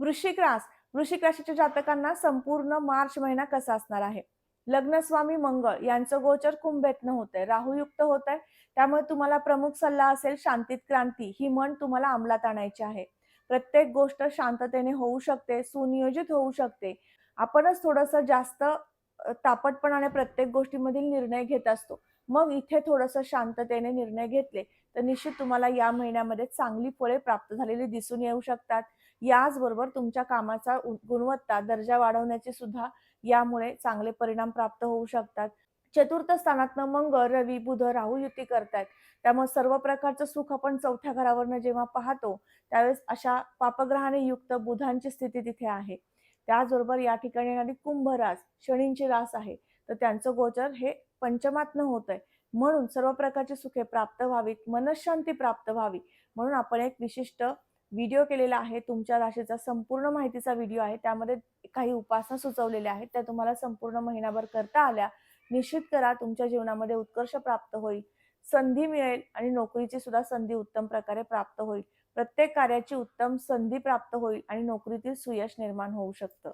वृश्चिक रास वृश्चिक राशीच्या जातकांना संपूर्ण मार्च महिना कसा असणार आहे? लग्नस्वामी मंगळ यांचं गोचर कुंभेतनं होतंय, राहुयुक्त होतंय. त्यामुळे तुम्हाला प्रमुख सल्ला असेल शांतीत क्रांती ही म्हण तुम्हाला अंमलात आणायची आहे. प्रत्येक गोष्ट शांततेने होऊ शकते, सुनियोजित होऊ शकते. आपणच थोडंसं जास्त तापटपणाने प्रत्येक गोष्टीमधील निर्णय घेत असतो. मग इथे थोडंसं शांततेने निर्णय घेतले, तर निश्चित तुम्हाला या महिन्यामध्ये चांगली फळे प्राप्त झालेली दिसून येऊ शकतात. याचबरोबर तुमच्या कामाचा गुणवत्ता, दर्जा वाढवण्याचे सुद्धा यामुळे चांगले परिणाम प्राप्त होऊ शकतात. चतुर्थ स्थानातनं मंगळ, रवी, बुध, राहू युती करतायत. त्यामुळे सर्व प्रकारचं सुख आपण चौथ्या घरावरनं जेव्हा पाहतो, त्यावेळेस अशा पापग्रहाने युक्त बुधांची स्थिती तिथे आहे. त्याचबरोबर या ठिकाणी येणारी कुंभ रास, शनींची रास आहे. तर त्यांचं गोचर हे पंचमातनं होतंय. म्हणून सर्व प्रकारची सुखे प्राप्त व्हावीत, मनःशांती प्राप्त व्हावी, म्हणून आपण एक विशिष्ट व्हिडिओ केलेला आहे. तुमच्या राशीचा संपूर्ण माहितीचा व्हिडिओ आहे. त्यामध्ये काही उपासना सुचवलेल्या आहेत. त्या तुम्हाला संपूर्ण महिनाभर करता आल्या, निश्चित करा तुमच्या जीवनामध्ये उत्कर्ष प्राप्त होईल. संधी मिळेल आणि नोकरीची सुद्धा संधी उत्तम प्रकारे प्राप्त होईल. प्रत्येक कार्याची उत्तम संधी प्राप्त होईल आणि नोकरीतील सुयश निर्माण होऊ शकतं.